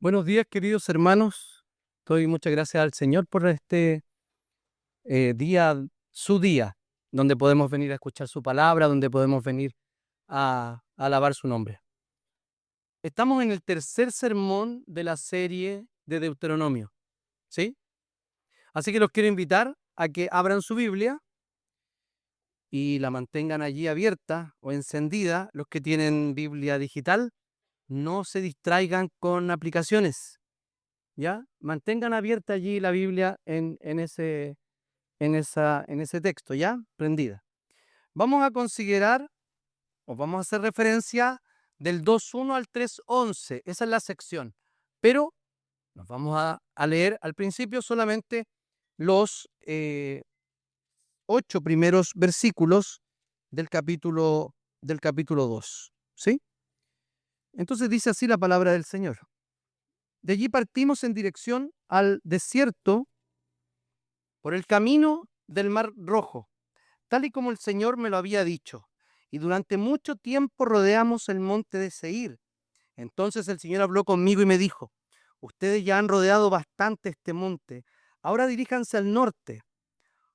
Buenos días, queridos hermanos. Doy muchas gracias al Señor por este día, su día, donde podemos venir a escuchar su palabra, donde podemos venir a alabar su nombre. Estamos en el tercer sermón de la serie de Deuteronomio, ¿sí? Así que los quiero invitar a que abran su Biblia y la mantengan allí abierta o encendida. Los que tienen Biblia digital, no se distraigan con aplicaciones, ¿ya? Mantengan abierta allí la Biblia en ese texto, ¿ya? Prendida. Vamos a considerar, o vamos a hacer referencia del 2.1 al 3.11. Esa es la sección. Pero nos vamos a leer al principio solamente los 8 primeros versículos del capítulo 2, ¿sí? Entonces dice así la palabra del Señor. De allí partimos en dirección al desierto por el camino del Mar Rojo, tal y como el Señor me lo había dicho. Y durante mucho tiempo rodeamos el monte de Seir. Entonces el Señor habló conmigo y me dijo: ustedes ya han rodeado bastante este monte. Ahora diríjanse al norte.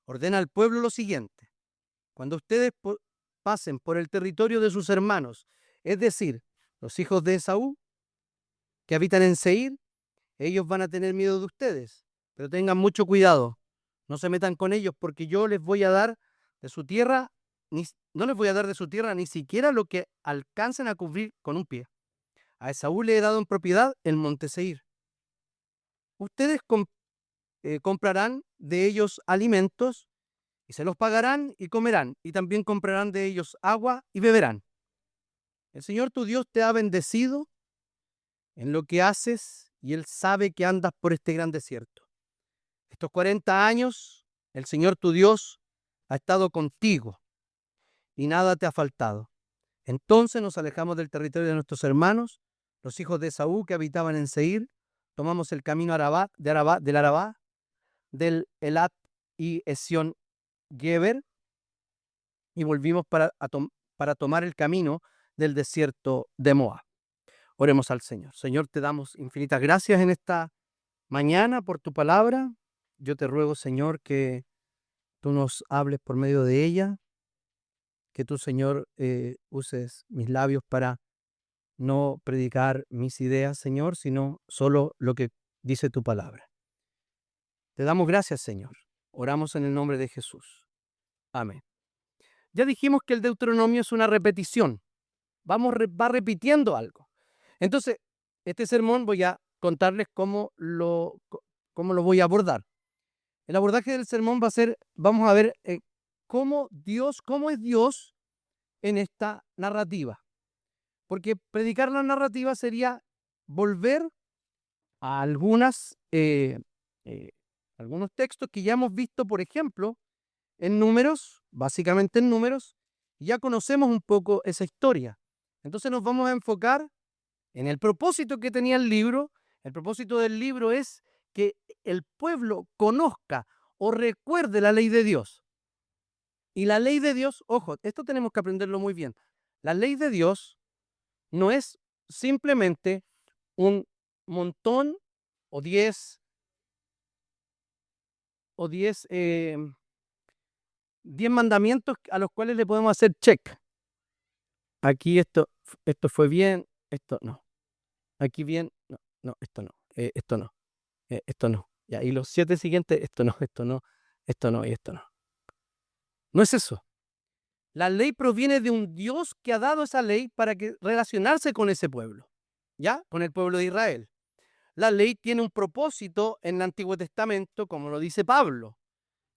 Ordena al pueblo lo siguiente: cuando ustedes pasen por el territorio de sus hermanos, es decir, los hijos de Esaú, que habitan en Seir, ellos van a tener miedo de ustedes. Pero tengan mucho cuidado. No se metan con ellos, porque yo les voy a dar de su tierra, no les voy a dar de su tierra ni siquiera lo que alcancen a cubrir con un pie. A Esaú le he dado en propiedad el monte Seir. Ustedes comprarán de ellos alimentos y se los pagarán y comerán, y también comprarán de ellos agua y beberán. El Señor tu Dios te ha bendecido en lo que haces, y Él sabe que andas por este gran desierto. Estos 40 años, el Señor tu Dios ha estado contigo y nada te ha faltado. Entonces nos alejamos del territorio de nuestros hermanos, los hijos de Esaú que habitaban en Seir. Tomamos el camino del Arabá, del Elat y Esión Geber, y volvimos para tomar el camino del desierto de Moab. Oremos al Señor. Señor, te damos infinitas gracias en esta mañana por tu palabra. Yo te ruego, Señor, que tú nos hables por medio de ella, que tú, Señor, uses mis labios para no predicar mis ideas, Señor, sino solo lo que dice tu palabra. Te damos gracias, Señor. Oramos en el nombre de Jesús. Amén. Ya dijimos que el Deuteronomio es una repetición. Va repitiendo algo. Entonces, este sermón voy a contarles cómo lo voy a abordar. El abordaje del sermón va a ser, vamos a ver cómo es Dios en esta narrativa. Porque predicar la narrativa sería volver a algunos textos que ya hemos visto, por ejemplo, en Números, básicamente en Números, y ya conocemos un poco esa historia. Entonces nos vamos a enfocar en el propósito que tenía el libro. El propósito del libro es que el pueblo conozca o recuerde la ley de Dios. Y la ley de Dios, ojo, esto tenemos que aprenderlo muy bien. La ley de Dios no es simplemente un montón o 10 mandamientos a los cuales le podemos hacer check. Aquí esto fue bien, esto no. Aquí bien, no, esto no, esto no, esto no. Y los 7 siguientes, esto no, esto no, esto no y esto no. No es eso. La ley proviene de un Dios que ha dado esa ley para relacionarse con ese pueblo, ¿ya? Con el pueblo de Israel. La ley tiene un propósito en el Antiguo Testamento, como lo dice Pablo,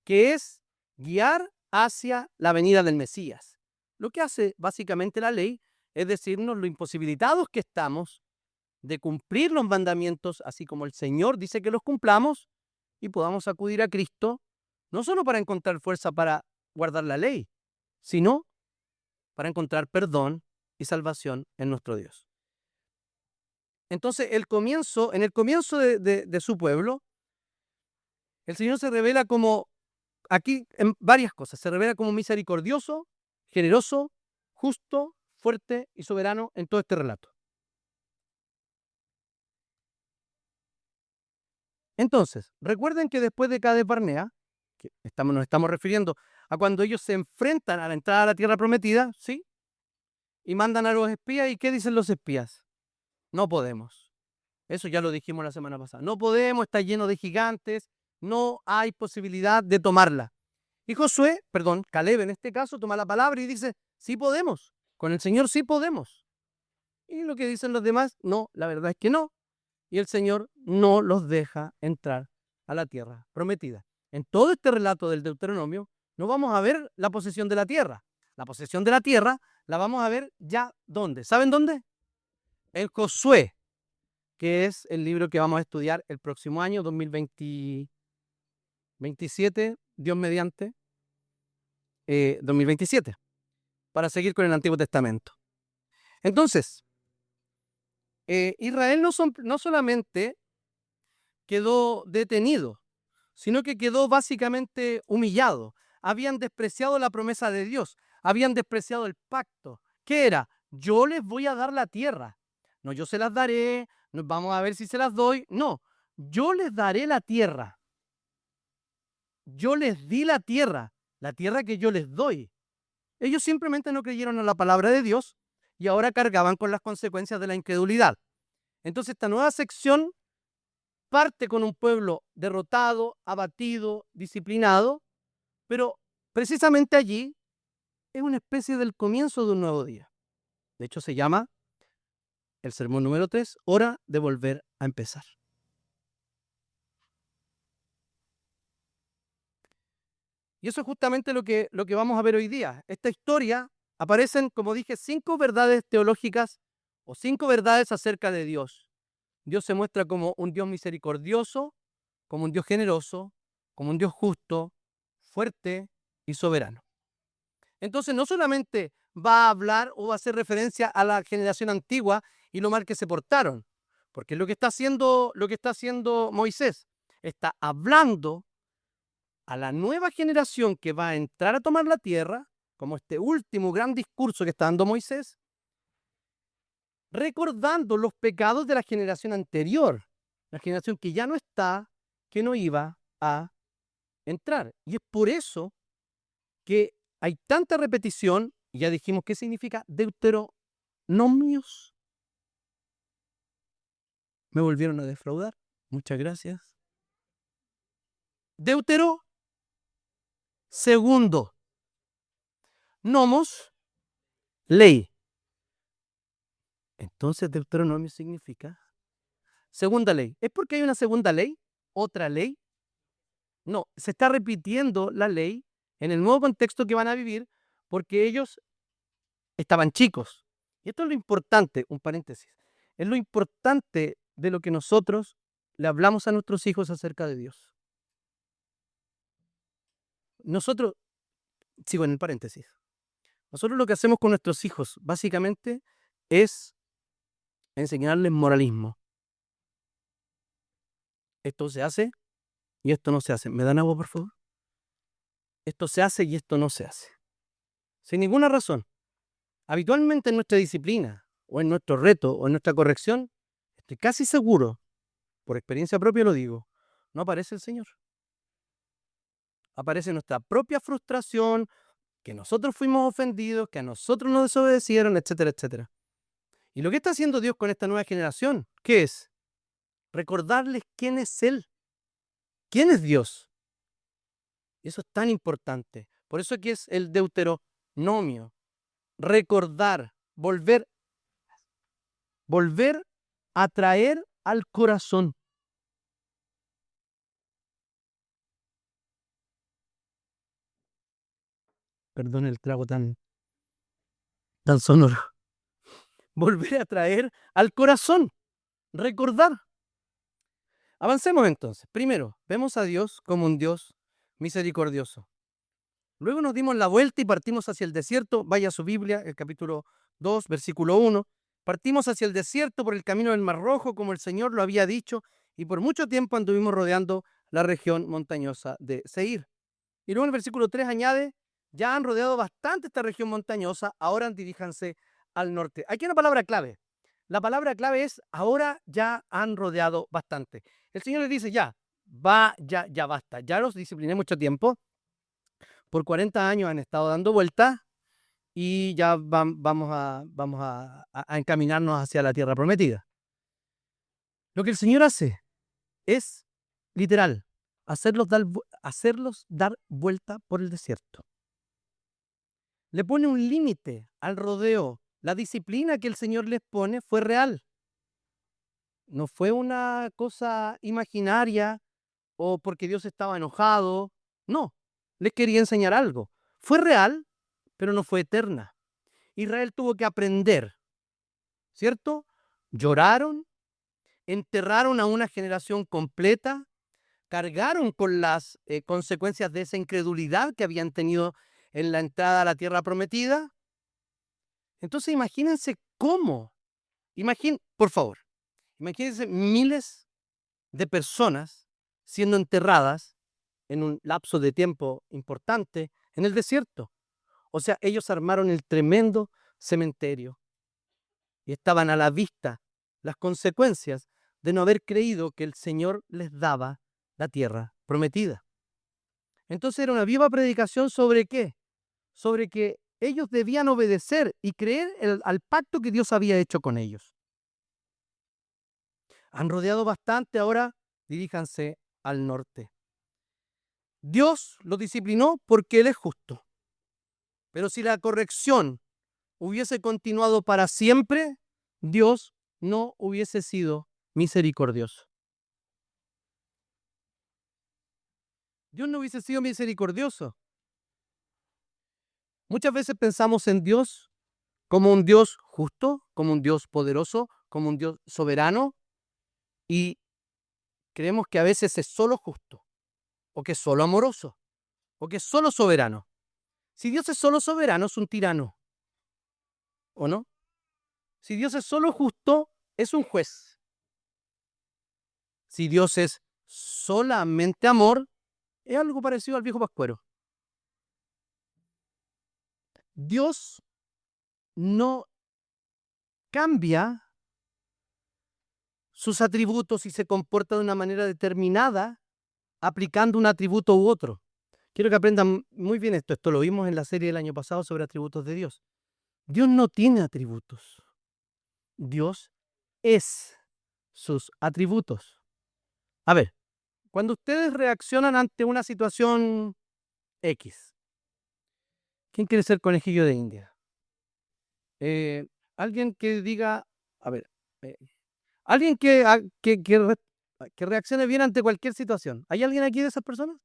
que es guiar hacia la venida del Mesías. Lo que hace básicamente la ley es decirnos lo imposibilitados que estamos de cumplir los mandamientos, así como el Señor dice que los cumplamos, y podamos acudir a Cristo, no solo para encontrar fuerza para guardar la ley, sino para encontrar perdón y salvación en nuestro Dios. Entonces, en el comienzo de su pueblo, el Señor se revela como, aquí en varias cosas, se revela como misericordioso, generoso, justo, fuerte y soberano en todo este relato. Entonces, recuerden que después de Cades Barnea, nos estamos refiriendo a cuando ellos se enfrentan a la entrada a la tierra prometida, ¿sí? Y mandan a los espías, ¿y qué dicen los espías? No podemos. Eso ya lo dijimos la semana pasada. No podemos, está lleno de gigantes, no hay posibilidad de tomarla. Y Caleb en este caso, toma la palabra y dice, sí podemos, con el Señor sí podemos. Y lo que dicen los demás, no, la verdad es que no. Y el Señor no los deja entrar a la tierra prometida. En todo este relato del Deuteronomio, no vamos a ver la posesión de la tierra. La posesión de la tierra la vamos a ver ya ¿dónde? ¿Saben dónde? En Josué, que es el libro que vamos a estudiar el próximo año, 2027, Dios mediante, 2027, para seguir con el Antiguo Testamento. Entonces, Israel no solamente quedó detenido, sino que quedó básicamente humillado. Habían despreciado la promesa de Dios, habían despreciado el pacto. ¿Qué era? Yo les voy a dar la tierra. No, yo se las daré, vamos a ver si se las doy. No, yo les daré la tierra. Yo les di la tierra que yo les doy. Ellos simplemente no creyeron en la palabra de Dios y ahora cargaban con las consecuencias de la incredulidad. Entonces, esta nueva sección parte con un pueblo derrotado, abatido, disciplinado, pero precisamente allí es una especie del comienzo de un nuevo día. De hecho, se llama el sermón número 3, hora de volver a empezar. Y eso es justamente lo que vamos a ver hoy día. Esta historia aparecen, como dije, 5 verdades teológicas o 5 verdades acerca de Dios. Dios se muestra como un Dios misericordioso, como un Dios generoso, como un Dios justo, fuerte y soberano. Entonces, no solamente va a hablar o va a hacer referencia a la generación antigua y lo mal que se portaron, porque lo que está haciendo Moisés, está hablando a la nueva generación que va a entrar a tomar la tierra, como este último gran discurso que está dando Moisés, recordando los pecados de la generación anterior, la generación que ya no está, que no iba a entrar. Y es por eso que hay tanta repetición, y ya dijimos qué significa deuteronomios. Me volvieron a defraudar. Muchas gracias. Deutero, segundo. Nomos, ley. Entonces Deuteronomio significa segunda ley. ¿Es porque hay una segunda ley? ¿Otra ley? No, se está repitiendo la ley en el nuevo contexto que van a vivir porque ellos estaban chicos. Y esto es lo importante, un paréntesis, es lo importante de lo que nosotros le hablamos a nuestros hijos acerca de Dios. Nosotros, sigo en el paréntesis, nosotros lo que hacemos con nuestros hijos básicamente es enseñarles moralismo. Esto se hace y esto no se hace. ¿Me dan agua, por favor? Esto se hace y esto no se hace. Sin ninguna razón. Habitualmente en nuestra disciplina, o en nuestro reto, o en nuestra corrección, estoy casi seguro, por experiencia propia lo digo, no aparece el Señor. Aparece nuestra propia frustración, que nosotros fuimos ofendidos, que a nosotros nos desobedecieron, etcétera, etcétera. Y lo que está haciendo Dios con esta nueva generación, ¿qué es? Recordarles quién es Él, quién es Dios. Y eso es tan importante. Por eso aquí es el deuteronomio. Recordar, volver a traer al corazón. Perdón el trago tan sonoro. Volver a traer al corazón. Recordar. Avancemos entonces. Primero, vemos a Dios como un Dios misericordioso. Luego nos dimos la vuelta y partimos hacia el desierto. Vaya a su Biblia, el capítulo 2, versículo 1. Partimos hacia el desierto por el camino del Mar Rojo, como el Señor lo había dicho, y por mucho tiempo anduvimos rodeando la región montañosa de Seir. Y luego en el versículo 3 añade, ya han rodeado bastante esta región montañosa, ahora diríjanse al norte. Aquí hay una palabra clave. La palabra clave es, ahora ya han rodeado bastante. El Señor les dice, ya, ya basta, ya los discipliné mucho tiempo, por 40 años han estado dando vueltas y ya vamos a encaminarnos hacia la tierra prometida. Lo que el Señor hace es, literal, hacerlos dar vuelta por el desierto. Le pone un límite al rodeo. La disciplina que el Señor les pone fue real. No fue una cosa imaginaria o porque Dios estaba enojado. No, les quería enseñar algo. Fue real, pero no fue eterna. Israel tuvo que aprender, ¿cierto? Lloraron, enterraron a una generación completa, cargaron con las consecuencias de esa incredulidad que habían tenido en la entrada a la tierra prometida. Entonces imagínense cómo, por favor, imagínense miles de personas siendo enterradas en un lapso de tiempo importante en el desierto. O sea, ellos armaron el tremendo cementerio y estaban a la vista las consecuencias de no haber creído que el Señor les daba la tierra prometida. Entonces era una viva predicación ¿sobre qué? Sobre que ellos debían obedecer y creer al pacto que Dios había hecho con ellos. Han rodeado bastante, ahora diríjanse al norte. Dios los disciplinó porque Él es justo. Pero si la corrección hubiese continuado para siempre, Dios no hubiese sido misericordioso. Dios no hubiese sido misericordioso. Muchas veces pensamos en Dios como un Dios justo, como un Dios poderoso, como un Dios soberano, y creemos que a veces es solo justo, o que es solo amoroso, o que es solo soberano. Si Dios es solo soberano, es un tirano, ¿o no? Si Dios es solo justo, es un juez. Si Dios es solamente amor, es algo parecido al viejo pascuero. Dios no cambia sus atributos y se comporta de una manera determinada aplicando un atributo u otro. Quiero que aprendan muy bien esto. Esto lo vimos en la serie del año pasado sobre atributos de Dios. Dios no tiene atributos. Dios es sus atributos. A ver, cuando ustedes reaccionan ante una situación X, ¿quién quiere ser conejillo de India? Alguien que diga, a ver, alguien que reaccione bien ante cualquier situación. ¿Hay alguien aquí de esas personas?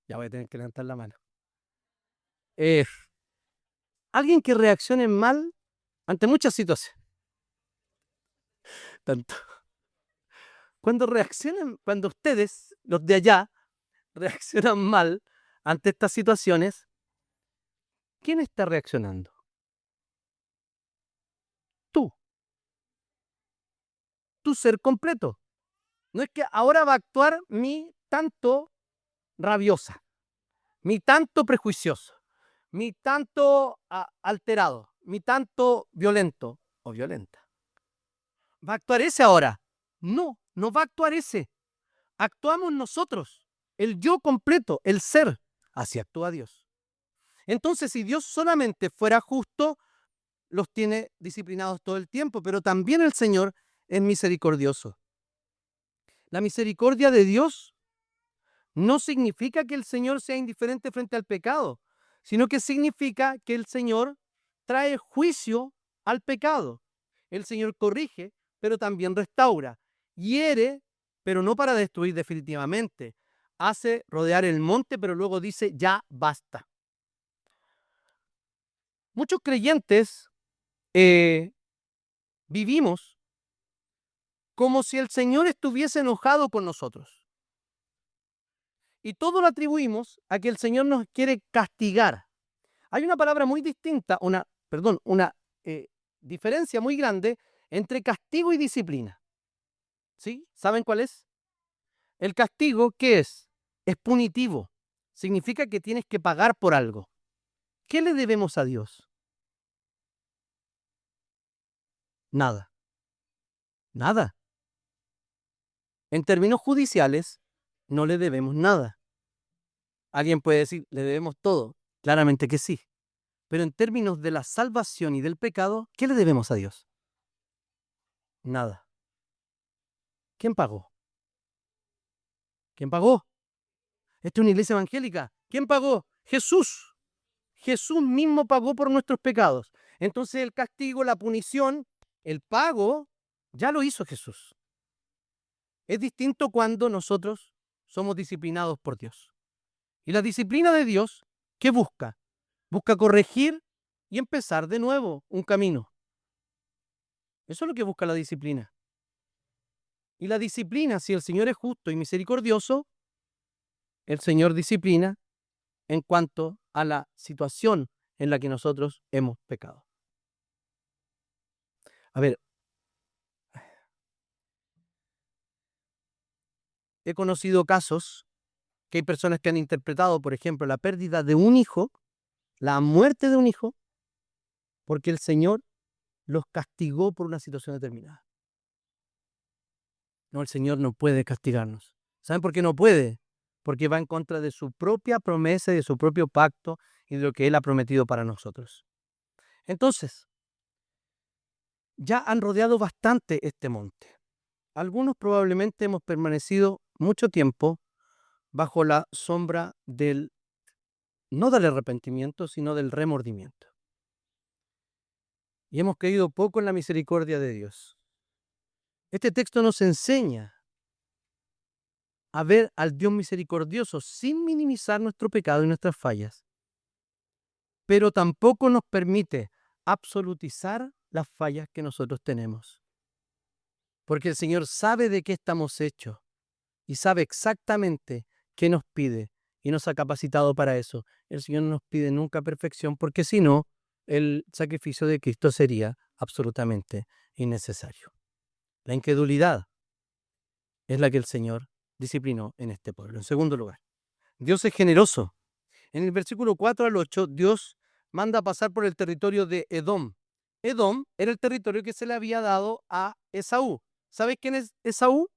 Ya voy a tener que levantar la mano. Alguien que reaccione mal ante muchas situaciones. Tanto. Cuando ustedes, los de allá, reaccionan mal ante estas situaciones, ¿quién está reaccionando? Tú. Tu ser completo. No es que ahora va a actuar mi tanto rabiosa, mi tanto prejuicioso, mi tanto alterado, mi tanto violento o violenta. ¿Va a actuar ese ahora? No, no va a actuar ese. Actuamos nosotros, el yo completo, el ser. Así actúa Dios. Entonces, si Dios solamente fuera justo, los tiene disciplinados todo el tiempo, pero también el Señor es misericordioso. La misericordia de Dios no significa que el Señor sea indiferente frente al pecado, sino que significa que el Señor trae juicio al pecado. El Señor corrige, pero también restaura. Hiere, pero no para destruir definitivamente. Hace rodear el monte, pero luego dice, ya basta. Muchos creyentes vivimos como si el Señor estuviese enojado con nosotros. Y todo lo atribuimos a que el Señor nos quiere castigar. Hay una palabra muy distinta, una diferencia muy grande entre castigo y disciplina. ¿Sí? ¿Saben cuál es? El castigo, ¿qué es? Es punitivo. Significa que tienes que pagar por algo. ¿Qué le debemos a Dios? Nada. Nada. En términos judiciales, no le debemos nada. Alguien puede decir, le debemos todo. Claramente que sí. Pero en términos de la salvación y del pecado, ¿qué le debemos a Dios? Nada. ¿Quién pagó? ¿Quién pagó? Esta es una iglesia evangélica. ¿Quién pagó? Jesús. Jesús mismo pagó por nuestros pecados. Entonces el castigo, la punición, el pago, ya lo hizo Jesús. Es distinto cuando nosotros somos disciplinados por Dios. Y la disciplina de Dios, ¿qué busca? Busca corregir y empezar de nuevo un camino. Eso es lo que busca la disciplina. Y la disciplina, si el Señor es justo y misericordioso, el Señor disciplina en cuanto a la situación en la que nosotros hemos pecado. A ver, he conocido casos que hay personas que han interpretado, por ejemplo, la pérdida de un hijo, la muerte de un hijo, porque el Señor los castigó por una situación determinada. No, el Señor no puede castigarnos. ¿Saben por qué no puede? Porque va en contra de su propia promesa y de su propio pacto y de lo que Él ha prometido para nosotros. Entonces, ya han rodeado bastante este monte. Algunos probablemente hemos permanecido mucho tiempo bajo la sombra no del arrepentimiento, sino del remordimiento. Y hemos creído poco en la misericordia de Dios. Este texto nos enseña a ver al Dios misericordioso sin minimizar nuestro pecado y nuestras fallas, pero tampoco nos permite absolutizar las fallas que nosotros tenemos. Porque el Señor sabe de qué estamos hechos y sabe exactamente qué nos pide y nos ha capacitado para eso. El Señor no nos pide nunca perfección porque si no, el sacrificio de Cristo sería absolutamente innecesario. La incredulidad es la que el Señor disciplinó en este pueblo. En segundo lugar, Dios es generoso. En el versículo 4 al 8, Dios manda pasar por el territorio de Edom. Edom era el territorio que se le había dado a Esaú. ¿Sabes quién es Esaú?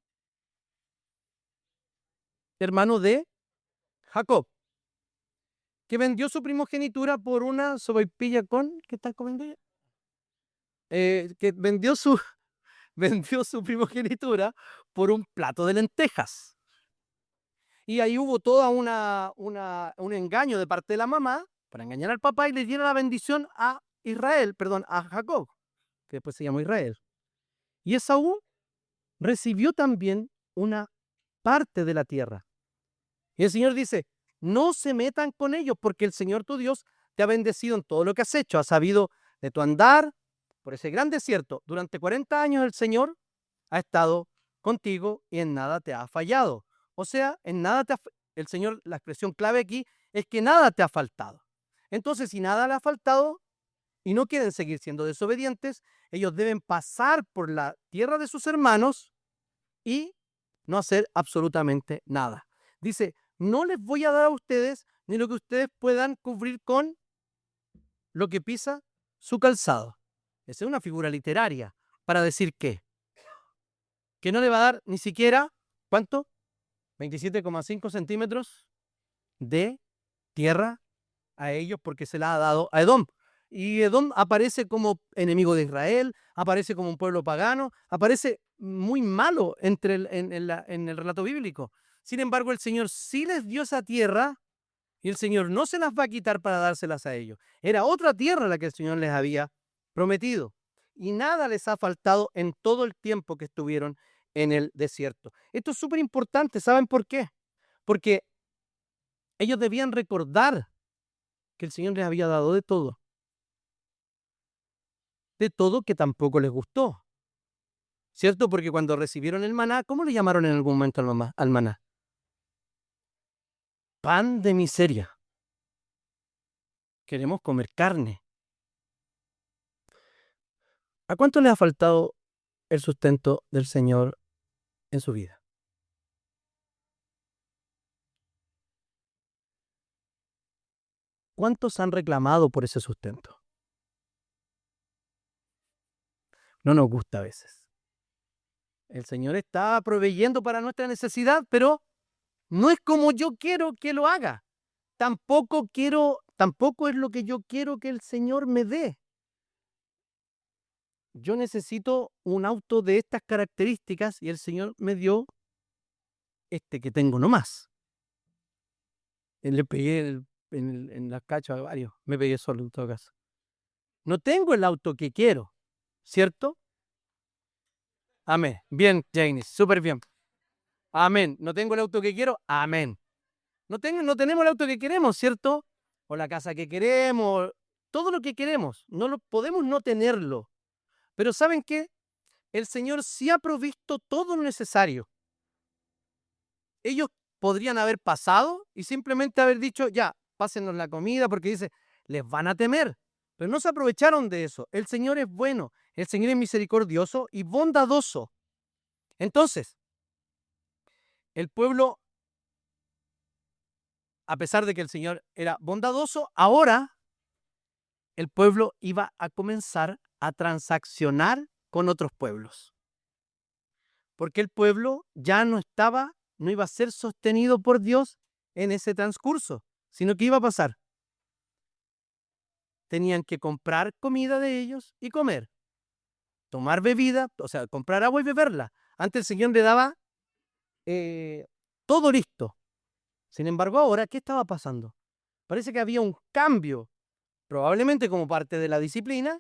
Hermano de Jacob, que vendió su primogenitura por una sopaipilla con... ¿Qué está comiendo ella? Que vendió su primogenitura por un plato de lentejas. Y ahí hubo toda un engaño de parte de la mamá para engañar al papá y le diera la bendición a a Jacob, que después se llamó Israel. Y Esaú recibió también una parte de la tierra. Y el Señor dice, no se metan con ellos porque el Señor tu Dios te ha bendecido en todo lo que has hecho. Has sabido de tu andar por ese gran desierto. Durante 40 años el Señor ha estado contigo y en nada te ha fallado. O sea, en nada el Señor, la expresión clave aquí es que nada te ha faltado. Entonces, si nada le ha faltado y no quieren seguir siendo desobedientes, ellos deben pasar por la tierra de sus hermanos y no hacer absolutamente nada. Dice, no les voy a dar a ustedes ni lo que ustedes puedan cubrir con lo que pisa su calzado. Esa es una figura literaria para decir que no le va a dar ni siquiera, ¿cuánto? 27,5 centímetros de tierra a ellos porque se la ha dado a Edom. Y Edom aparece como enemigo de Israel, aparece como un pueblo pagano, aparece muy malo en el relato bíblico. Sin embargo, el Señor sí les dio esa tierra y el Señor no se las va a quitar para dárselas a ellos. Era otra tierra la que el Señor les había prometido. Y nada les ha faltado en todo el tiempo que estuvieron en el desierto. Esto es súper importante. ¿Saben por qué? Porque ellos debían recordar que el Señor les había dado de todo que tampoco les gustó. ¿Cierto? Porque cuando recibieron el maná, ¿cómo le llamaron en algún momento al maná? Pan de miseria. Queremos comer carne. ¿A cuánto les ha faltado el sustento del Señor en su vida? ¿Cuántos han reclamado por ese sustento? No nos gusta a veces. El Señor está proveyendo para nuestra necesidad, pero no es como yo quiero que lo haga. Tampoco es lo que yo quiero que el Señor me dé. Yo necesito un auto de estas características y el Señor me dio este que tengo nomás. Le pegué en la cacha a varios, me pegué solo en todo caso. No tengo el auto que quiero, ¿cierto? Amén. Bien, Janice, súper bien. Amén. No tengo el auto que quiero, amén. No tenemos el auto que queremos, ¿cierto? O la casa que queremos, todo lo que queremos. Podemos no tenerlo. Pero ¿saben qué? El Señor sí ha provisto todo lo necesario. Ellos podrían haber pasado y simplemente haber dicho, ya, pásenos la comida, porque dice, les van a temer. Pero no se aprovecharon de eso. El Señor es bueno, el Señor es misericordioso y bondadoso. Entonces, el pueblo, a pesar de que el Señor era bondadoso, ahora el pueblo iba a comenzar a transaccionar con otros pueblos. Porque el pueblo ya no iba a ser sostenido por Dios en ese transcurso, sino que iba a pasar. Tenían que comprar comida de ellos y comer. Tomar bebida, o sea, comprar agua y beberla. Antes el Señor le daba todo listo. Sin embargo, ahora, ¿qué estaba pasando? Parece que había un cambio, probablemente como parte de la disciplina,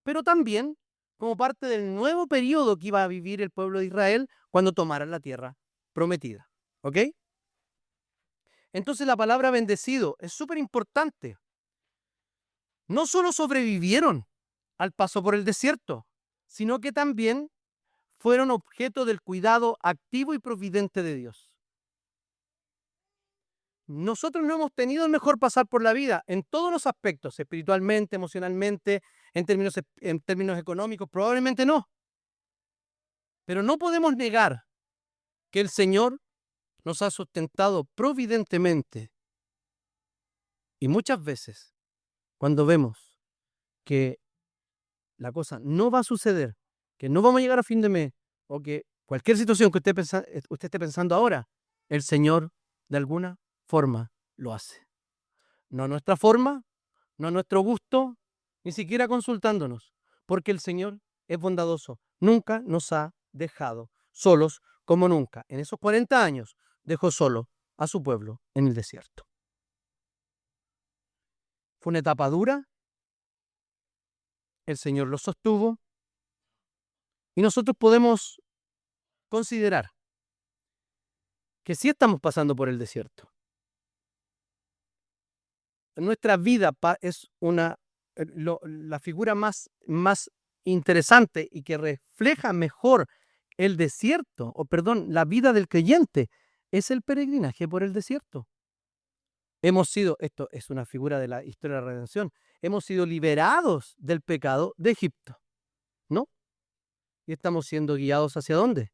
pero también como parte del nuevo periodo que iba a vivir el pueblo de Israel cuando tomaran la tierra prometida. ¿Ok? Entonces la palabra bendecido es súper importante. No solo sobrevivieron al paso por el desierto, sino que también fueron objeto del cuidado activo y providente de Dios. Nosotros no hemos tenido el mejor pasar por la vida en todos los aspectos, espiritualmente, emocionalmente, en términos económicos, probablemente no. Pero no podemos negar que el Señor nos ha sustentado providentemente. Y muchas veces, cuando vemos que la cosa no va a suceder, que no vamos a llegar a fin de mes, o que cualquier situación que usted esté pensando ahora, el Señor de alguna forma lo hace. No a nuestra forma, no a nuestro gusto, ni siquiera consultándonos, porque el Señor es bondadoso. Nunca nos ha dejado solos como nunca. En esos 40 años dejó solo a su pueblo en el desierto. Fue una etapa dura, el Señor lo sostuvo, y nosotros podemos considerar que sí estamos pasando por el desierto. Nuestra vida es la figura más interesante y que refleja mejor el desierto, la vida del creyente, es el peregrinaje por el desierto. Esto es una figura de la historia de la redención, hemos sido liberados del pecado de Egipto, ¿no? Y estamos siendo guiados ¿hacia dónde?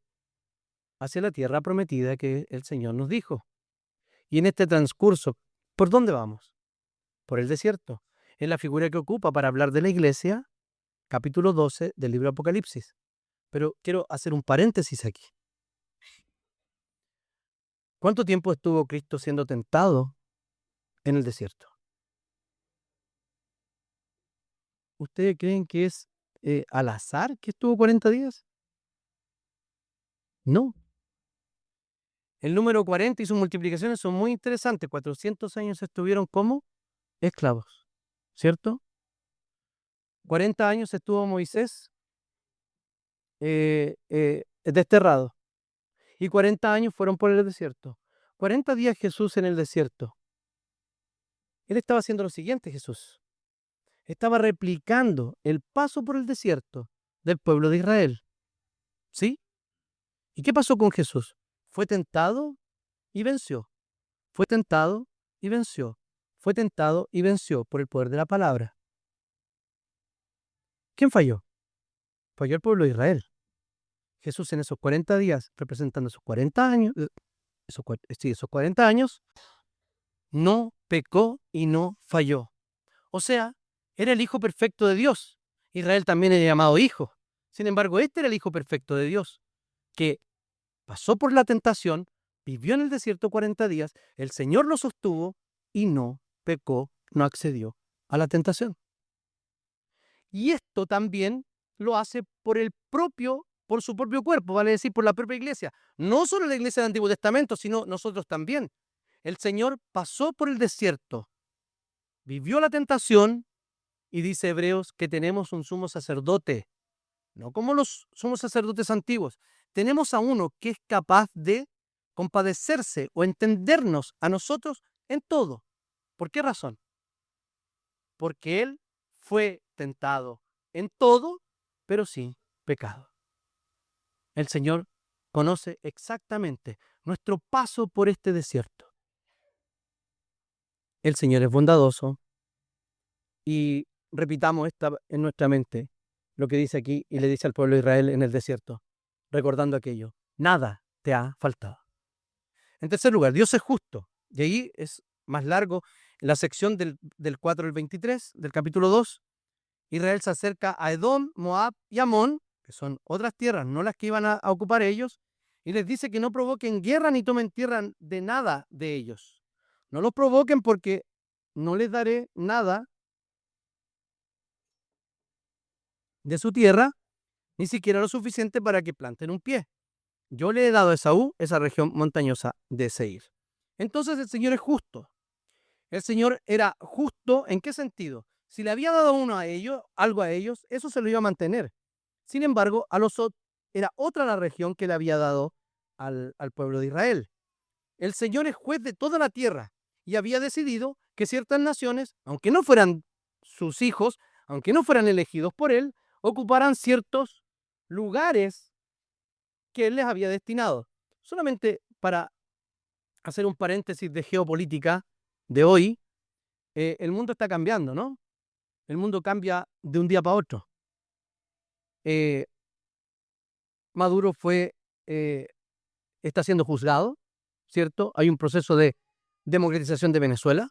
Hacia la tierra prometida que el Señor nos dijo. Y en este transcurso, ¿por dónde vamos? Por el desierto. Es la figura que ocupa para hablar de la iglesia, capítulo 12 del libro Apocalipsis. Pero quiero hacer un paréntesis aquí. ¿Cuánto tiempo estuvo Cristo siendo tentado en el desierto? ¿Ustedes creen que es al azar que estuvo 40 días? No. El número 40 y sus multiplicaciones son muy interesantes. 400 años estuvieron como esclavos, ¿cierto? 40 años estuvo Moisés desterrado. Y 40 años fueron por el desierto. 40 días Jesús en el desierto. Él estaba haciendo lo siguiente, Jesús. Estaba replicando el paso por el desierto del pueblo de Israel. ¿Sí? ¿Y qué pasó con Jesús? Fue tentado y venció. Fue tentado y venció. Fue tentado y venció por el poder de la palabra. ¿Quién falló? Falló el pueblo de Israel. Jesús en esos 40 días, representando esos 40 años, esos 40 años, no pecó y no falló. O sea, era el hijo perfecto de Dios. Israel también era llamado hijo. Sin embargo, este era el hijo perfecto de Dios. que pasó por la tentación, vivió en el desierto 40 días, el Señor lo sostuvo y no pecó, no accedió a la tentación. Y esto también lo hace por su propio cuerpo, vale decir, por la propia iglesia. No solo la iglesia del Antiguo Testamento, sino nosotros también. El Señor pasó por el desierto, vivió la tentación y dice Hebreos que tenemos un sumo sacerdote, no como los sumos sacerdotes antiguos. Tenemos a uno que es capaz de compadecerse o entendernos a nosotros en todo. ¿Por qué razón? Porque Él fue tentado en todo, pero sin pecado. El Señor conoce exactamente nuestro paso por este desierto. El Señor es bondadoso y repitamos en nuestra mente lo que dice aquí y le dice al pueblo de Israel en el desierto, recordando aquello, nada te ha faltado. En tercer lugar, Dios es justo. Y ahí es más largo, la sección del 4 al 23 del capítulo 2, Israel se acerca a Edom, Moab y Amón, que son otras tierras, no las que iban a ocupar ellos, y les dice que no provoquen guerra ni tomen tierra de nada de ellos. No los provoquen porque no les daré nada de su tierra, ni siquiera lo suficiente para que planten un pie. Yo le he dado a Esaú esa región montañosa de Seir. Entonces el Señor es justo. El Señor era justo, ¿en qué sentido? Si le había dado algo a ellos, eso se lo iba a mantener. Sin embargo, a los otros era otra la región que le había dado al pueblo de Israel. El Señor es juez de toda la tierra y había decidido que ciertas naciones, aunque no fueran sus hijos, aunque no fueran elegidos por Él, ocuparan ciertos lugares que Él les había destinado. Solamente para hacer un paréntesis de geopolítica de hoy, el mundo está cambiando, ¿no? El mundo cambia de un día para otro. Maduro está siendo juzgado, ¿cierto? Hay un proceso de democratización de Venezuela.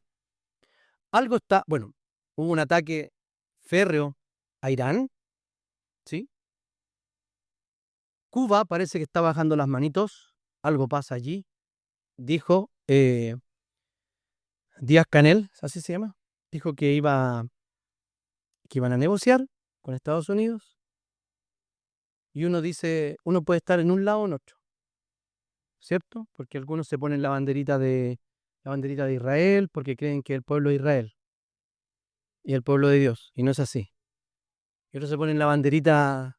Hubo un ataque férreo a Irán, ¿sí? Cuba parece que está bajando las manitos, algo pasa allí, dijo Díaz-Canel, así se llama, dijo que iban a negociar con Estados Unidos, y uno dice, uno puede estar en un lado o en otro, ¿cierto? Porque algunos se ponen la banderita de Israel porque creen que el pueblo es Israel y el pueblo de Dios, y no es así. Y otros se ponen la banderita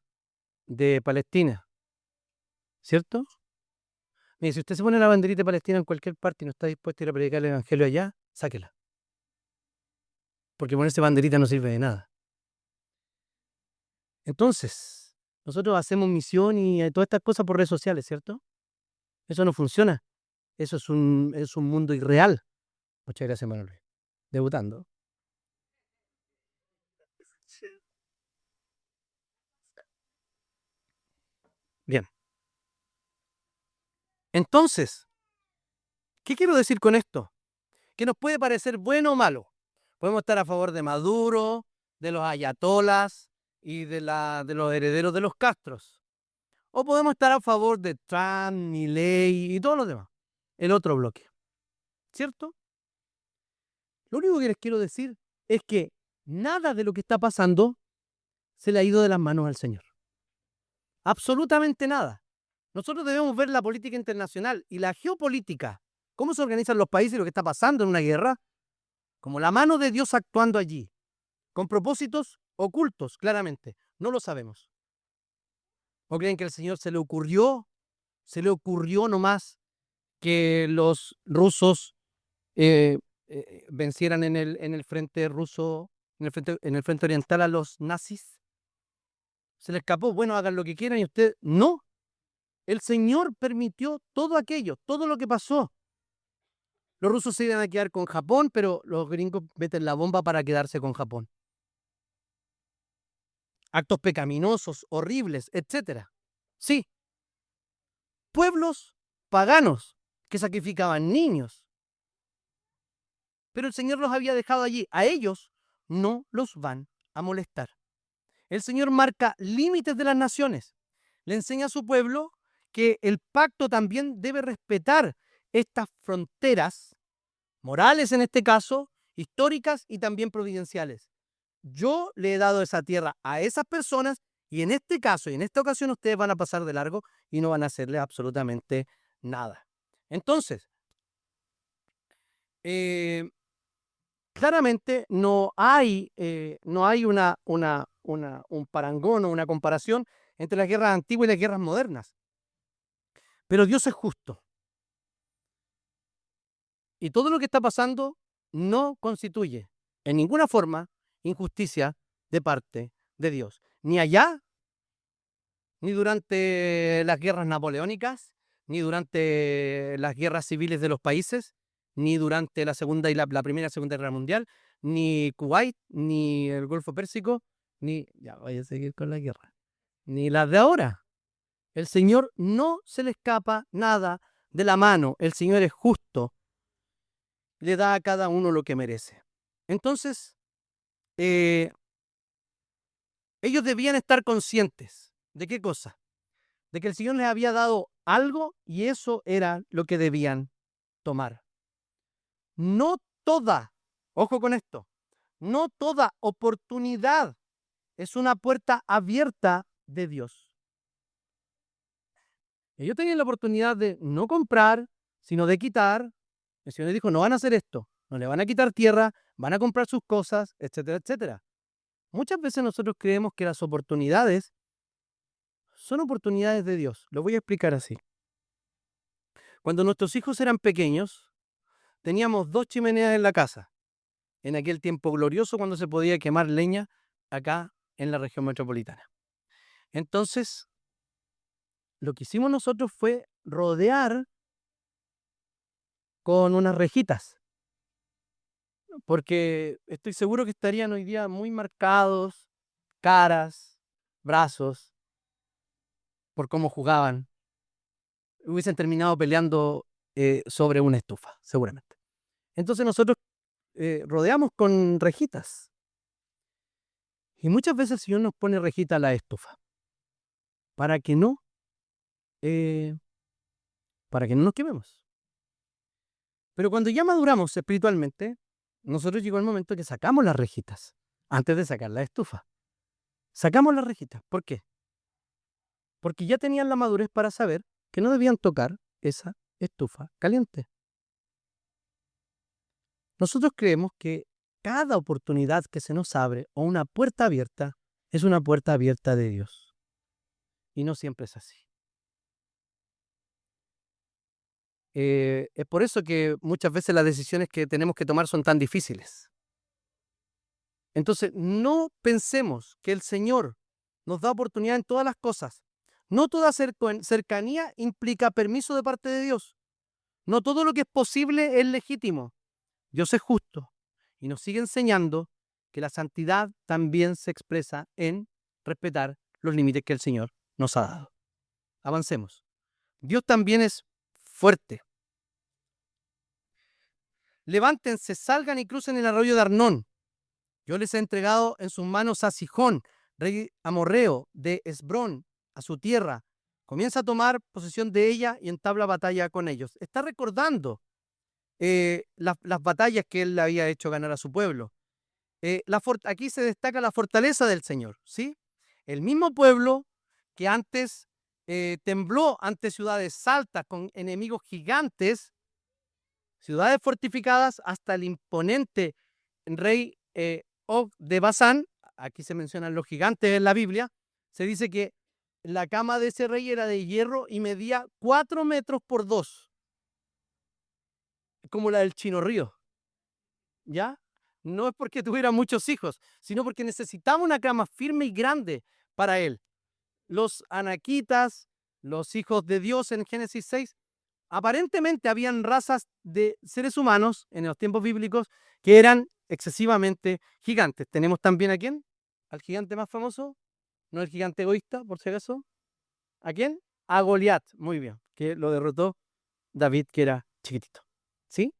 de Palestina, ¿cierto? Mire, si usted se pone la banderita de Palestina en cualquier parte y no está dispuesto a ir a predicar el evangelio allá, sáquela. Porque ponerse banderita no sirve de nada. Entonces, nosotros hacemos misión y todas estas cosas por redes sociales, ¿cierto? Eso no funciona. Eso es un mundo irreal. Muchas gracias, Manuel. Debutando. Bien. Entonces, ¿qué quiero decir con esto? Que nos puede parecer bueno o malo. Podemos estar a favor de Maduro, de los ayatolas y de los herederos de los Castros. O podemos estar a favor de Trump, Milei y todos los demás. El otro bloque. ¿Cierto? Lo único que les quiero decir es que nada de lo que está pasando se le ha ido de las manos al Señor. Absolutamente nada. Nosotros debemos ver la política internacional y la geopolítica, cómo se organizan los países y lo que está pasando en una guerra, como la mano de Dios actuando allí, con propósitos ocultos, claramente. No lo sabemos. ¿O creen que al Señor se le ocurrió nomás que los rusos vencieran en el frente ruso, en el frente oriental a los nazis? Se le escapó, bueno, hagan lo que quieran y usted no. El Señor permitió todo aquello, todo lo que pasó. Los rusos se iban a quedar con Japón, pero los gringos meten la bomba para quedarse con Japón. Actos pecaminosos, horribles, etc. Sí. Pueblos paganos que sacrificaban niños. Pero el Señor los había dejado allí. A ellos no los van a molestar. El Señor marca límites de las naciones. Le enseña a su pueblo que el pacto también debe respetar estas fronteras morales, en este caso, históricas y también providenciales. Yo le he dado esa tierra a esas personas y en este caso y en esta ocasión ustedes van a pasar de largo y no van a hacerle absolutamente nada. Entonces, claramente no hay un parangón o una comparación entre las guerras antiguas y las guerras modernas. Pero Dios es justo. Y todo lo que está pasando no constituye en ninguna forma injusticia de parte de Dios. Ni allá, ni durante las guerras napoleónicas, ni durante las guerras civiles de los países, ni durante la Segunda y la Primera y Segunda Guerra Mundial, ni Kuwait, ni el Golfo Pérsico, ni, ya voy a seguir con la guerra, ni las de ahora. El Señor no se le escapa nada de la mano. El Señor es justo. Le da a cada uno lo que merece. Entonces, ellos debían estar conscientes. ¿De qué cosa? De que el Señor les había dado algo y eso era lo que debían tomar. No toda, ojo con esto, no toda oportunidad es una puerta abierta de Dios. Ellos tenían la oportunidad de no comprar, sino de quitar. El Señor les dijo, no van a hacer esto, no le van a quitar tierra, van a comprar sus cosas, etcétera, etcétera. Muchas veces nosotros creemos que las oportunidades son oportunidades de Dios. Lo voy a explicar así. Cuando nuestros hijos eran pequeños, teníamos 2 chimeneas en la casa. En aquel tiempo glorioso cuando se podía quemar leña acá en la región metropolitana. Entonces, lo que hicimos nosotros fue rodear con unas rejitas, porque estoy seguro que estarían hoy día muy marcados, caras, brazos, por cómo jugaban. Hubiesen terminado peleando sobre una estufa, seguramente. Entonces nosotros rodeamos con rejitas. Y muchas veces el Señor nos pone rejita a la estufa para que no nos quememos. Pero cuando ya maduramos espiritualmente, nosotros llegó el momento que sacamos las rejitas antes de sacar la estufa. Sacamos las rejitas. ¿Por qué? Porque ya tenían la madurez para saber que no debían tocar esa estufa caliente. Nosotros creemos que cada oportunidad que se nos abre o una puerta abierta es una puerta abierta de Dios. Y no siempre es así. Es por eso que muchas veces las decisiones que tenemos que tomar son tan difíciles. Entonces, no pensemos que el Señor nos da oportunidad en todas las cosas. No toda cercanía implica permiso de parte de Dios. No todo lo que es posible es legítimo. Dios es justo y nos sigue enseñando que la santidad también se expresa en respetar los límites que el Señor nos ha dado. Avancemos. Dios también es fuerte. Levántense, salgan y crucen el arroyo de Arnón. Yo les he entregado en sus manos a Sihón, rey amorreo de Hesbrón, a su tierra. Comienza a tomar posesión de ella y entabla batalla con ellos. Está recordando las batallas que él le había hecho ganar a su pueblo. Aquí se destaca la fortaleza del Señor, ¿sí? El mismo pueblo que antes tembló ante ciudades altas con enemigos gigantes, ciudades fortificadas, hasta el imponente rey Og de Basán. Aquí se mencionan los gigantes en la Biblia. Se dice que la cama de ese rey era de hierro y medía 4 metros por 2, como la del Chino Río. ¿Ya? No es porque tuviera muchos hijos, sino porque necesitaba una cama firme y grande para él. Los anaquitas, los hijos de Dios en Génesis 6, aparentemente habían razas de seres humanos en los tiempos bíblicos que eran excesivamente gigantes. Tenemos también ¿a quién? Al gigante más famoso, no el gigante egoísta, por si acaso. ¿A quién? A Goliat, muy bien, que lo derrotó David, que era chiquitito. ¿Sí?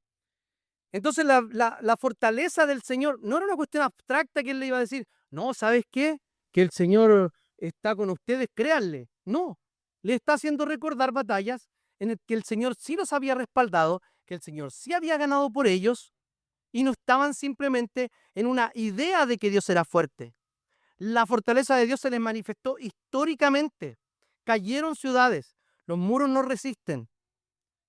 Entonces la fortaleza del Señor no era una cuestión abstracta que él le iba a decir, no, ¿sabes qué? Que el Señor está con ustedes, créanle. No, le está haciendo recordar batallas en las que el Señor sí los había respaldado, que el Señor sí había ganado por ellos, y no estaban simplemente en una idea de que Dios era fuerte. La fortaleza de Dios se les manifestó históricamente. Cayeron ciudades, los muros no resisten.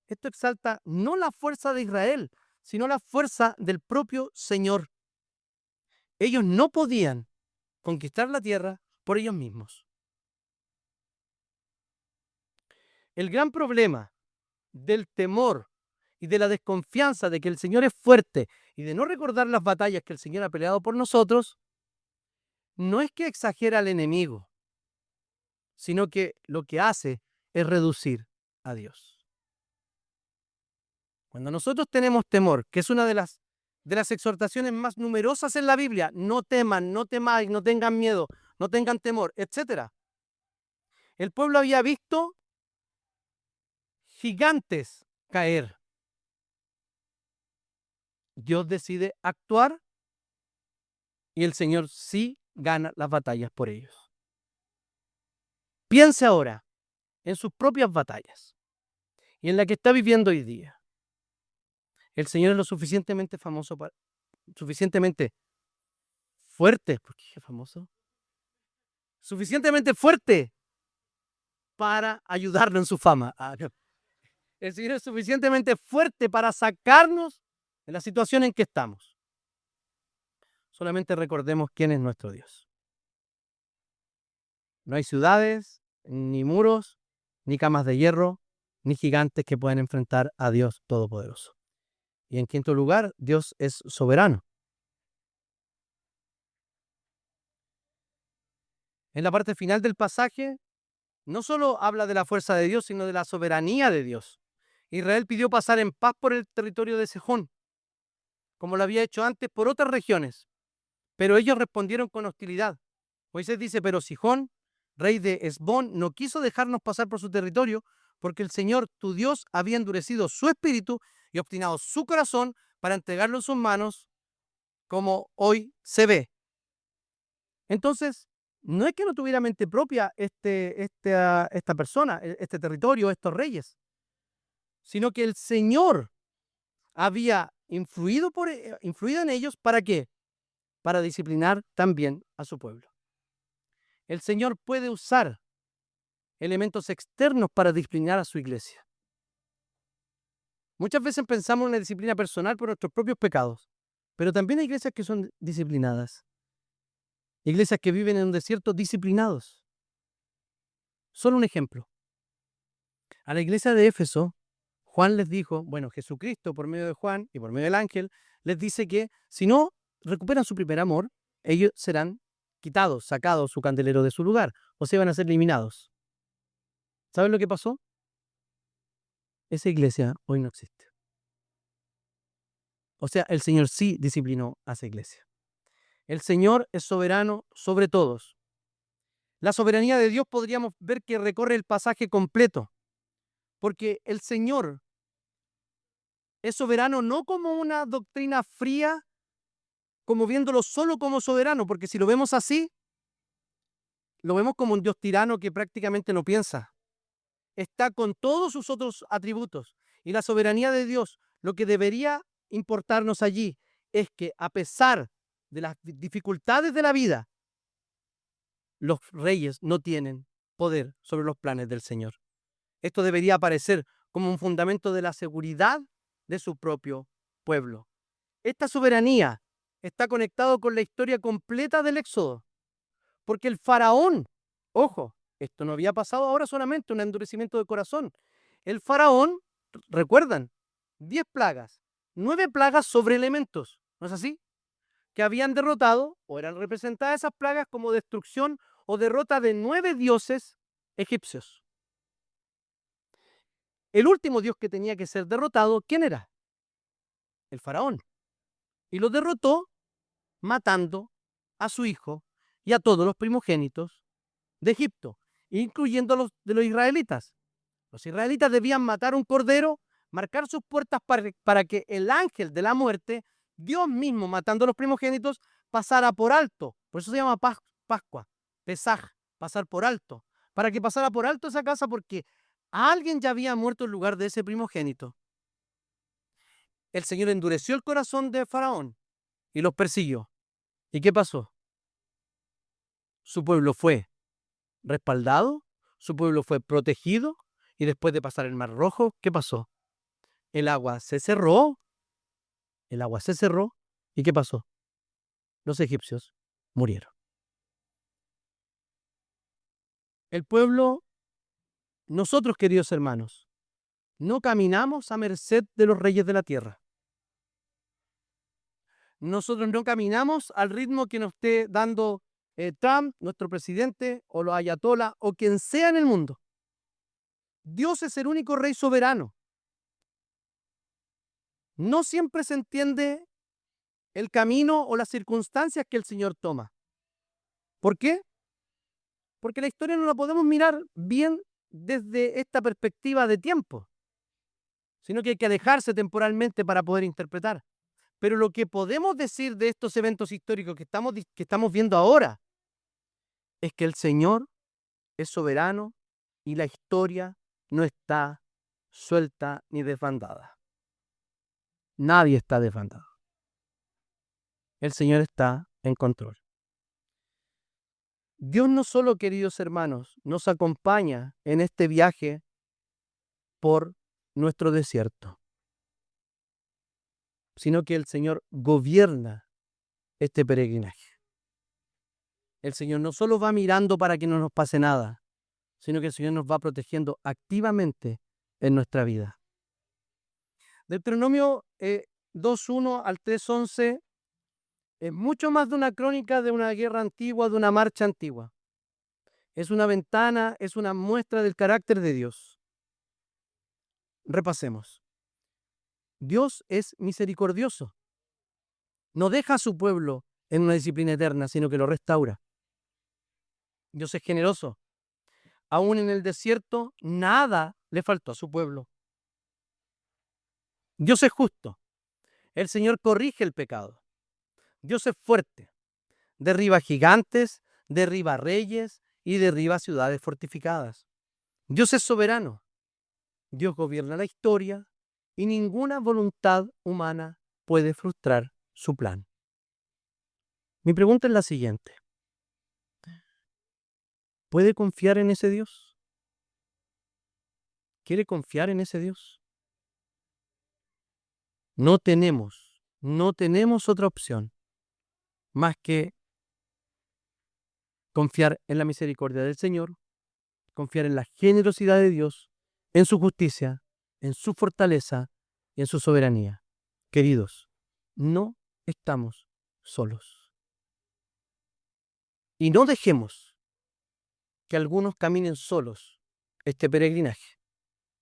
Esto exalta no la fuerza de Israel, sino la fuerza del propio Señor. Ellos no podían conquistar la tierra por ellos mismos. El gran problema del temor y de la desconfianza de que el Señor es fuerte y de no recordar las batallas que el Señor ha peleado por nosotros, no es que exagera al enemigo, sino que lo que hace es reducir a Dios. Cuando nosotros tenemos temor, que es una de las exhortaciones más numerosas en la Biblia, no teman, no temáis, no tengan miedo, no tengan temor, etc. El pueblo había visto gigantes caer. Dios decide actuar y el Señor sí gana las batallas por ellos. Piense ahora en sus propias batallas y en la que está viviendo hoy día. El Señor es lo suficientemente famoso, suficientemente fuerte, ¿por qué es famoso? Suficientemente fuerte para ayudarlo en su fama. El Señor es suficientemente fuerte para sacarnos de la situación en que estamos. Solamente recordemos quién es nuestro Dios. No hay ciudades, ni muros, ni camas de hierro, ni gigantes que puedan enfrentar a Dios Todopoderoso. Y en quinto lugar, Dios es soberano. En la parte final del pasaje, no solo habla de la fuerza de Dios, sino de la soberanía de Dios. Israel pidió pasar en paz por el territorio de Sejón, como lo había hecho antes por otras regiones, pero ellos respondieron con hostilidad. Moisés dice, pero Sihón, rey de Hesbón, no quiso dejarnos pasar por su territorio, porque el Señor, tu Dios, había endurecido su espíritu y obstinado su corazón para entregarlo en sus manos, como hoy se ve. Entonces, no es que no tuviera mente propia esta persona, este territorio, estos reyes, sino que el Señor había influido en ellos, ¿para qué? Para disciplinar también a su pueblo. El Señor puede usar elementos externos para disciplinar a su iglesia. Muchas veces pensamos en una disciplina personal por nuestros propios pecados, pero también hay iglesias que son disciplinadas. Iglesias que viven en un desierto disciplinados. Solo un ejemplo. A la iglesia de Éfeso, Juan les dijo, bueno, Jesucristo por medio de Juan y por medio del ángel, les dice que si no recuperan su primer amor, ellos serán quitados, sacados su candelero de su lugar, o se van a ser eliminados. ¿Saben lo que pasó? Esa iglesia hoy no existe. O sea, el Señor sí disciplinó a esa iglesia. El Señor es soberano sobre todos. La soberanía de Dios podríamos ver que recorre el pasaje completo, porque el Señor es soberano no como una doctrina fría, como viéndolo solo como soberano, porque si lo vemos así, lo vemos como un Dios tirano que prácticamente no piensa. Está con todos sus otros atributos. Y la soberanía de Dios, lo que debería importarnos allí es que a pesar de las dificultades de la vida, los reyes no tienen poder sobre los planes del Señor. Esto debería aparecer como un fundamento de la seguridad de su propio pueblo. Esta soberanía está conectado con la historia completa del Éxodo, porque el faraón, ojo, esto no había pasado ahora solamente, un endurecimiento de corazón. El faraón, recuerdan, 10 plagas, 9 plagas sobre elementos, ¿no es así? Que habían derrotado, o eran representadas esas plagas como destrucción o derrota de 9 dioses egipcios. El último dios que tenía que ser derrotado, ¿quién era? El faraón. Y lo derrotó matando a su hijo y a todos los primogénitos de Egipto, incluyendo los de los israelitas. Los israelitas debían matar un cordero, marcar sus puertas para que el ángel de la muerte, Dios mismo matando a los primogénitos, pasara por alto. Por eso se llama Pascua, Pesaj, pasar por alto, para que pasara por alto esa casa porque alguien ya había muerto en lugar de ese primogénito. El Señor endureció el corazón de Faraón y los persiguió. ¿Y qué pasó? Su pueblo fue respaldado, su pueblo fue protegido, y después de pasar el Mar Rojo, ¿qué pasó? El agua se cerró, ¿y qué pasó? Los egipcios murieron. El pueblo, nosotros, queridos hermanos, no caminamos a merced de los reyes de la tierra. Nosotros no caminamos al ritmo que nos esté dando Trump, nuestro presidente, o los ayatolás, o quien sea en el mundo. Dios es el único rey soberano. No siempre se entiende el camino o las circunstancias que el Señor toma. ¿Por qué? Porque la historia no la podemos mirar bien desde esta perspectiva de tiempo, sino que hay que alejarse temporalmente para poder interpretar. Pero lo que podemos decir de estos eventos históricos que estamos viendo ahora es que el Señor es soberano y la historia no está suelta ni desbandada. Nadie está desbandado. El Señor está en control. Dios no solo, queridos hermanos, nos acompaña en este viaje por nuestro desierto, sino que el Señor gobierna este peregrinaje. El Señor no solo va mirando para que no nos pase nada, sino que el Señor nos va protegiendo activamente en nuestra vida. Deuteronomio 2:1 al 3:11 es mucho más de una crónica de una guerra antigua, de una marcha antigua. Es una ventana, es una muestra del carácter de Dios. Repasemos. Dios es misericordioso. No deja a su pueblo en una disciplina eterna, sino que lo restaura. Dios es generoso. Aún en el desierto, nada le faltó a su pueblo. Dios es justo. El Señor corrige el pecado. Dios es fuerte. Derriba gigantes, derriba reyes y derriba ciudades fortificadas. Dios es soberano. Dios gobierna la historia y ninguna voluntad humana puede frustrar su plan. Mi pregunta es la siguiente. ¿Puede confiar en ese Dios? ¿Quiere confiar en ese Dios? No tenemos otra opción más que confiar en la misericordia del Señor, confiar en la generosidad de Dios, en su justicia, en su fortaleza y en su soberanía. Queridos, no estamos solos. Y no dejemos que algunos caminen solos este peregrinaje.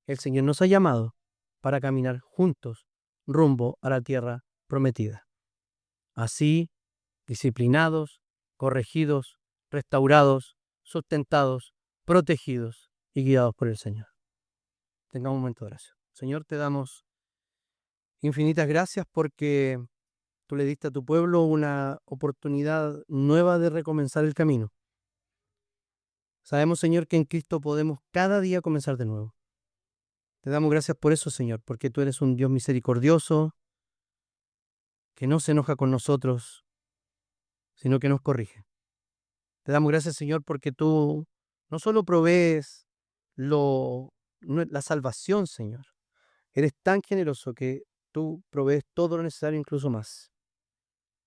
El Señor nos ha llamado para caminar juntos rumbo a la tierra prometida. Así, disciplinados, corregidos, restaurados, sustentados, protegidos y guiados por el Señor. Tengamos un momento de oración. Señor, te damos infinitas gracias porque tú le diste a tu pueblo una oportunidad nueva de recomenzar el camino. Sabemos, Señor, que en Cristo podemos cada día comenzar de nuevo. Te damos gracias por eso, Señor, porque tú eres un Dios misericordioso, que no se enoja con nosotros, sino que nos corrige. Te damos gracias, Señor, porque tú no solo provees la salvación, Señor. Eres tan generoso que tú provees todo lo necesario, incluso más.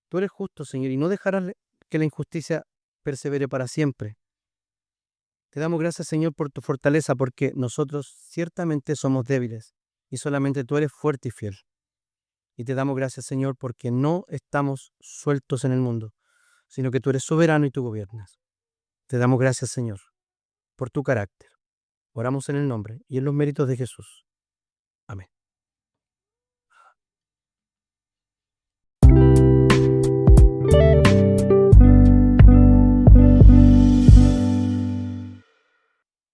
Tú eres justo, Señor, y no dejarás que la injusticia persevere para siempre. Te damos gracias, Señor, por tu fortaleza, porque nosotros ciertamente somos débiles y solamente tú eres fuerte y fiel. Y te damos gracias, Señor, porque no estamos sueltos en el mundo, sino que tú eres soberano y tú gobiernas. Te damos gracias, Señor, por tu carácter. Oramos en el nombre y en los méritos de Jesús. Amén.